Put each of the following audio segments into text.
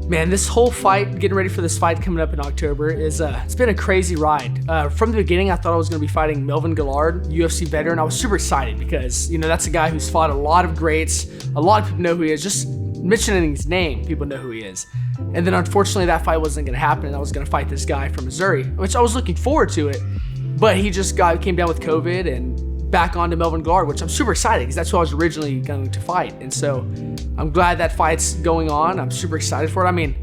Man, this whole fight, getting ready for this fight coming up in October is, it's been a crazy ride. From the beginning, I thought I was going to be fighting Melvin Gillard, UFC veteran. I was super excited because, that's a guy who's fought a lot of greats. A lot of people know who he is. Just mentioning his name, people know who he is. And then unfortunately, that fight wasn't going to happen, and I was going to fight this guy from Missouri, which I was looking forward to it. But he just came down with COVID and back onto Melvin Gillard, which I'm super excited because that's who I was originally going to fight. And so I'm glad that fight's going on. I'm super excited for it. I mean,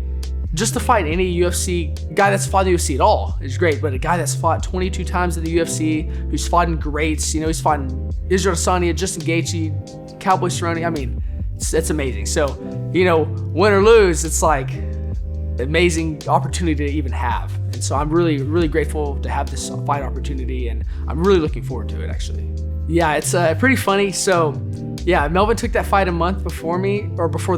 just to fight any UFC guy that's fought in the UFC at all is great, but a guy that's fought 22 times in the UFC, who's fought in greats, he's fought in Israel Adesanya, Justin Gaethje, Cowboy Cerrone. I mean, it's amazing. So, win or lose, it's like amazing opportunity to even have. And so I'm really, really grateful to have this fight opportunity, and I'm really looking forward to it, actually. Yeah, it's pretty funny. So, yeah, Melvin took that fight a month before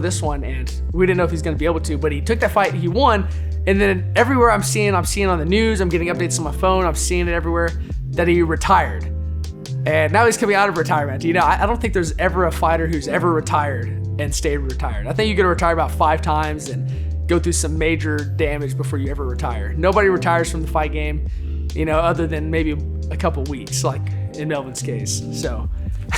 this one, and we didn't know if he's going to be able to, but he took that fight, he won, and then everywhere I'm seeing on the news, I'm getting updates on my phone, I'm seeing it everywhere, that he retired. And now he's coming out of retirement. I don't think there's ever a fighter who's ever retired and stayed retired. I think you got to retire about 5 times and go through some major damage before you ever retire. Nobody retires from the fight game, other than maybe a couple weeks, like in Melvin's case. So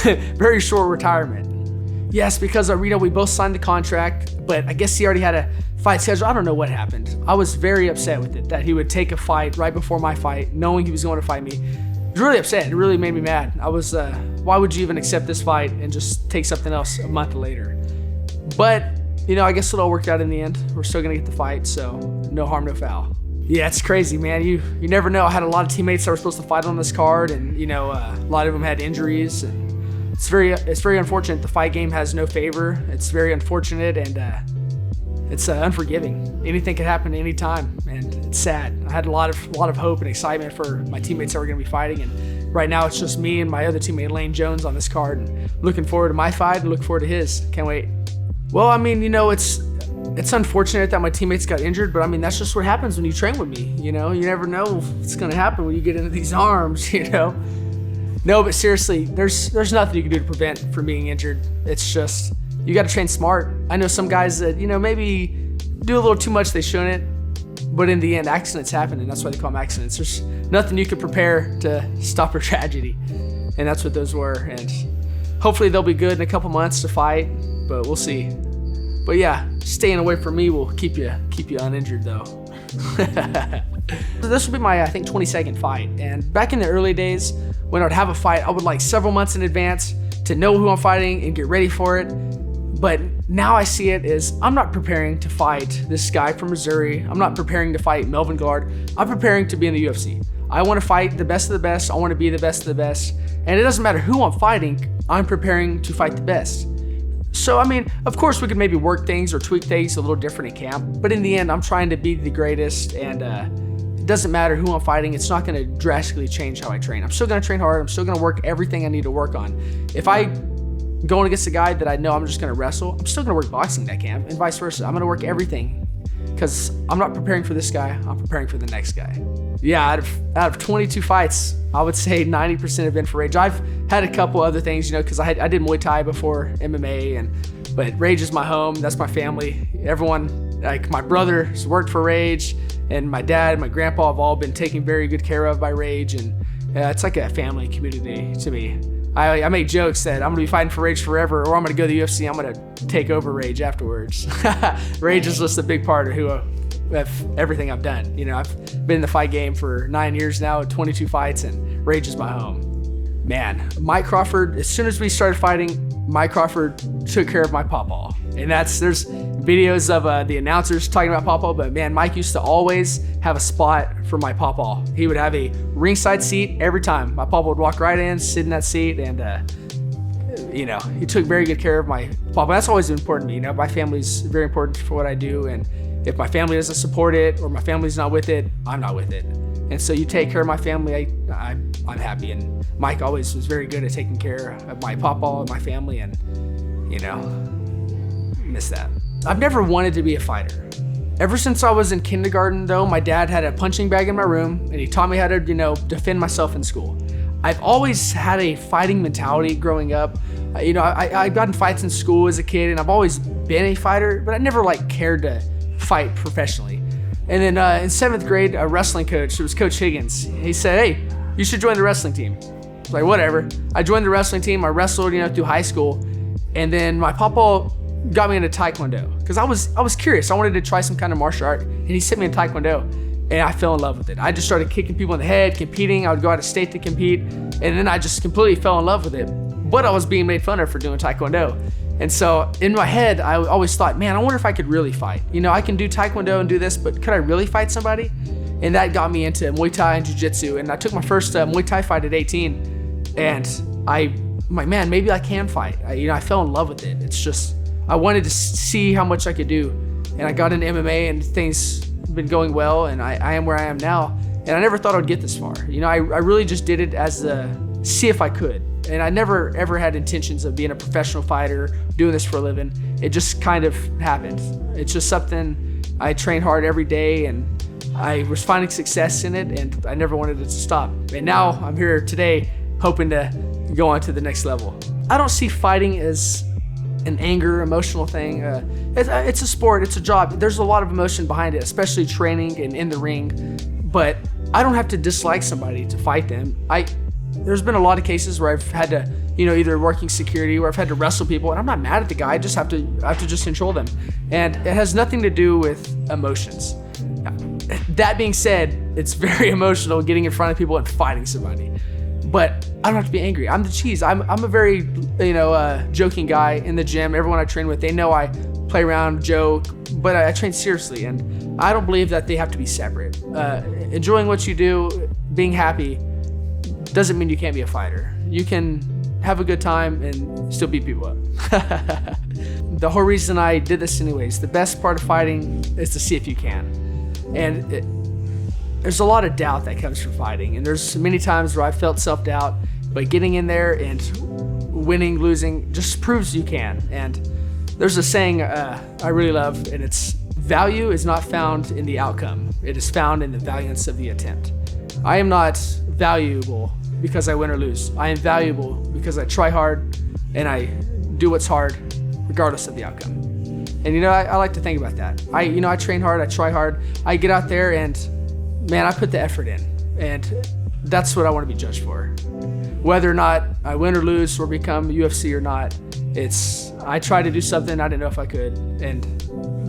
very short retirement. Yes, because we both signed the contract, but I guess he already had a fight schedule. I don't know what happened. I was very upset with it, that he would take a fight right before my fight, knowing he was going to fight me. I was really upset. It really made me mad. I was, why would you even accept this fight and just take something else a month later? But, I guess it all worked out in the end. We're still going to get the fight, so no harm, no foul. Yeah, it's crazy, man. You never know. I had a lot of teammates that were supposed to fight on this card, and, a lot of them had injuries, and it's very unfortunate. The fight game has no favor. It's very unfortunate, and it's unforgiving. Anything could happen anytime, and it's sad. I had a lot of hope and excitement for my teammates that were going to be fighting, and right now it's just me and my other teammate Lane Jones on this card, and looking forward to my fight and looking forward to his. Can't wait. Well, I mean, it's unfortunate that my teammates got injured, but I mean, that's just what happens when you train with me. You never know what's going to happen when you get into these arms, No, but seriously, there's nothing you can do to prevent from being injured. It's just, you got to train smart. I know some guys that, maybe do a little too much they shouldn't, but in the end, accidents happen, and that's why they call them accidents. There's nothing you could prepare to stop a tragedy, and that's what those were. And hopefully they'll be good in a couple months to fight, but we'll see. But yeah, staying away from me will keep you uninjured though. This will be my, I think, 22nd fight. And back in the early days, when I would have a fight, I would several months in advance to know who I'm fighting and get ready for it. But now I see it as, I'm not preparing to fight this guy from Missouri. I'm not preparing to fight Melvin Gillard. I'm preparing to be in the UFC. I want to fight the best of the best. I want to be the best of the best. And it doesn't matter who I'm fighting, I'm preparing to fight the best. So, I mean, of course we could maybe work things or tweak things a little different in camp, but in the end, I'm trying to be the greatest, and it doesn't matter who I'm fighting. It's not going to drastically change how I train. I'm still going to train hard. I'm still going to work everything I need to work on. If I go against a guy that I know I'm just going to wrestle, I'm still going to work boxing that camp, and vice versa. I'm going to work everything because I'm not preparing for this guy. I'm preparing for the next guy. Yeah, out of 22 fights, I would say 90% have been for Rage. I've had a couple other things, because I did Muay Thai before MMA, but Rage is my home. That's my family. Everyone, my brother's worked for Rage, and my dad and my grandpa have all been taken very good care of by Rage, and it's like a family community to me. I make jokes that I'm going to be fighting for Rage forever, or I'm going to go to the UFC, I'm going to take over Rage afterwards. Rage is just a big part of everything I've done. I've been in the fight game for 9 years now, 22 fights, and Rage is my home. Man, Mike Crawford, as soon as we started fighting, Mike Crawford took care of my pawpaw. And there's videos of the announcers talking about pawpaw, but man, Mike used to always have a spot for my pawpaw. He would have a ringside seat every time. My pawpaw would walk right in, sit in that seat, and he took very good care of my pawpaw. That's always important to me. My family's very important for what I do, and if my family doesn't support it or my family's not with it, I'm not with it. And so you take care of my family, I'm happy. And Mike always was very good at taking care of my pawpaw and my family, and miss that. I've never wanted to be a fighter. Ever since I was in kindergarten, though, my dad had a punching bag in my room, and he taught me how to, defend myself in school. I've always had a fighting mentality growing up. I got in fights in school as a kid, and I've always been a fighter, but I never cared to fight professionally. And then in 7th grade, a wrestling coach, it was Coach Higgins, he said, hey, you should join the wrestling team. I was like, whatever. I joined the wrestling team. I wrestled, through high school. And then my papa got me into Taekwondo because I was curious. I wanted to try some kind of martial art, and he sent me in Taekwondo, and I fell in love with it. I just started kicking people in the head, competing. I would go out of state to compete, and then I just completely fell in love with it. But I was being made fun of for doing Taekwondo. And so in my head, I always thought, man, I wonder if I could really fight. I can do Taekwondo and do this, but could I really fight somebody? And that got me into Muay Thai and Jiu-Jitsu. And I took my first Muay Thai fight at 18, and I'm like, man, maybe I can fight. I fell in love with it. It's just, I wanted to see how much I could do. And I got into MMA, and things have been going well, and I am where I am now. And I never thought I would get this far. I really just did it as see if I could. And I never ever had intentions of being a professional fighter, doing this for a living. It just kind of happened. It's just something I trained hard every day, and I was finding success in it, and I never wanted it to stop. And now I'm here today hoping to go on to the next level. I don't see fighting as an anger, emotional thing. It's a sport, it's a job. There's a lot of emotion behind it, especially training and in the ring. But I don't have to dislike somebody to fight them. There's been a lot of cases where I've had to, either working security or I've had to wrestle people, and I'm not mad at the guy. I just have to just control them. And it has nothing to do with emotions. That being said, it's very emotional getting in front of people and fighting somebody. But I don't have to be angry. I'm the cheese. I'm a very, joking guy in the gym. Everyone I train with, they know I play around, joke, but I train seriously. And I don't believe that they have to be separate. Enjoying what you do, being happy, doesn't mean you can't be a fighter. You can have a good time and still beat people up. The whole reason I did this anyways, the best part of fighting is to see if you can. And there's a lot of doubt that comes from fighting. And there's many times where I felt self-doubt, but getting in there and winning, losing just proves you can. And there's a saying I really love, and it's, value is not found in the outcome. It is found in the valiance of the attempt. I am not valuable because I win or lose. I am valuable because I try hard and I do what's hard regardless of the outcome. And I like to think about that. I train hard, I try hard, I get out there and man, I put the effort in, and that's what I want to be judged for. Whether or not I win or lose or become UFC or not, I try to do something I didn't know if I could, and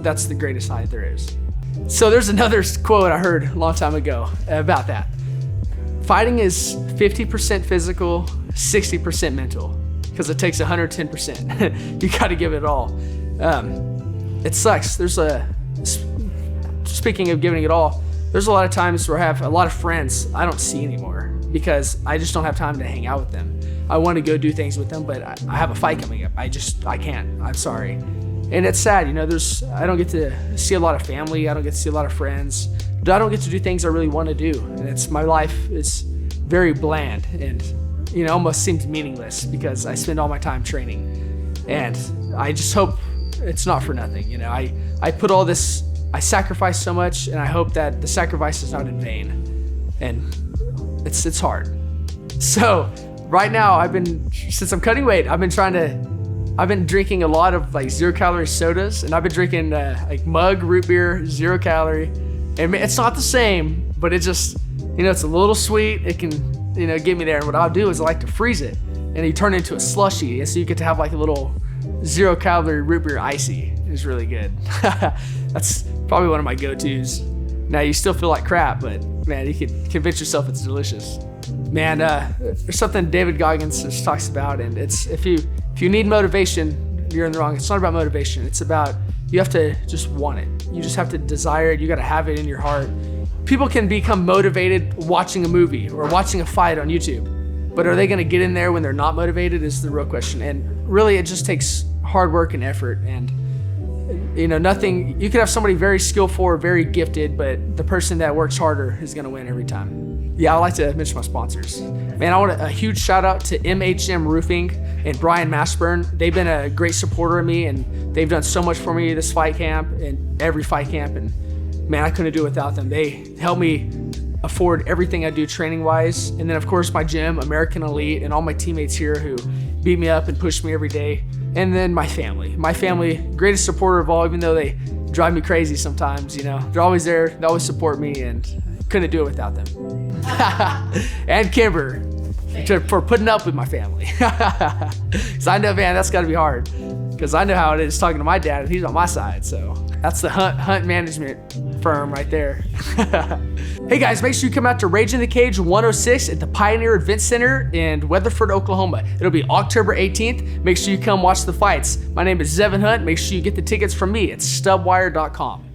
that's the greatest high there is. So there's another quote I heard a long time ago about that. Fighting is 50% physical, 60% mental, because it takes 110%. You got to give it all. It sucks. Speaking of giving it all, there's a lot of times where I have a lot of friends I don't see anymore because I just don't have time to hang out with them. I want to go do things with them, but I have a fight coming up. I can't. I'm sorry. And it's sad, I don't get to see a lot of family. I don't get to see a lot of friends. I don't get to do things I really want to do. And my life is very bland and, almost seems meaningless because I spend all my time training. And I just hope it's not for nothing. I put all this, I sacrifice so much, and I hope that the sacrifice is not in vain. And it's hard. So right now since I'm cutting weight, I've been drinking a lot of 0-calorie sodas, and I've been drinking mug root beer, 0 calorie. And it's not the same, but it just, it's a little sweet. It can, get me there. And what I'll do is I like to freeze it, and you turn it into a slushy. And so you get to have a little 0-calorie root beer icy. It's really good. That's probably one of my go-tos. Now you still feel like crap, but man, you can convince yourself it's delicious. Man, there's something David Goggins just talks about, and it's if you need motivation, you're in the wrong. It's not about motivation. It's about you have to just want it. You just have to desire it. You got to have it in your heart. People can become motivated watching a movie or watching a fight on YouTube, but are they going to get in there when they're not motivated is the real question. And really, it just takes hard work and effort. And nothing. You could have somebody very skillful or very gifted, but the person that works harder is going to win every time. Yeah, I'd like to mention my sponsors. Man, I want a huge shout out to MHM Roofing and Brian Mashburn. They've been a great supporter of me, and they've done so much for me this fight camp and every fight camp. And man, I couldn't do it without them. They help me afford everything I do training wise. And then of course my gym, American Elite, and all my teammates here who beat me up and push me every day. And then my family, greatest supporter of all, even though they drive me crazy sometimes, you know. They're always there, they always support me, and couldn't do it without them. And Kimber for putting up with my family. Because I know, man, that's got to be hard. Because I know how it is talking to my dad, and he's on my side. So that's the hunt management firm right there. Hey guys, make sure you come out to Rage in the Cage 106 at the Pioneer Event Center in Weatherford, Oklahoma. It'll be October 18th. Make sure you come watch the fights. My name is Zevan Hunt. Make sure you get the tickets from me at stubwire.com.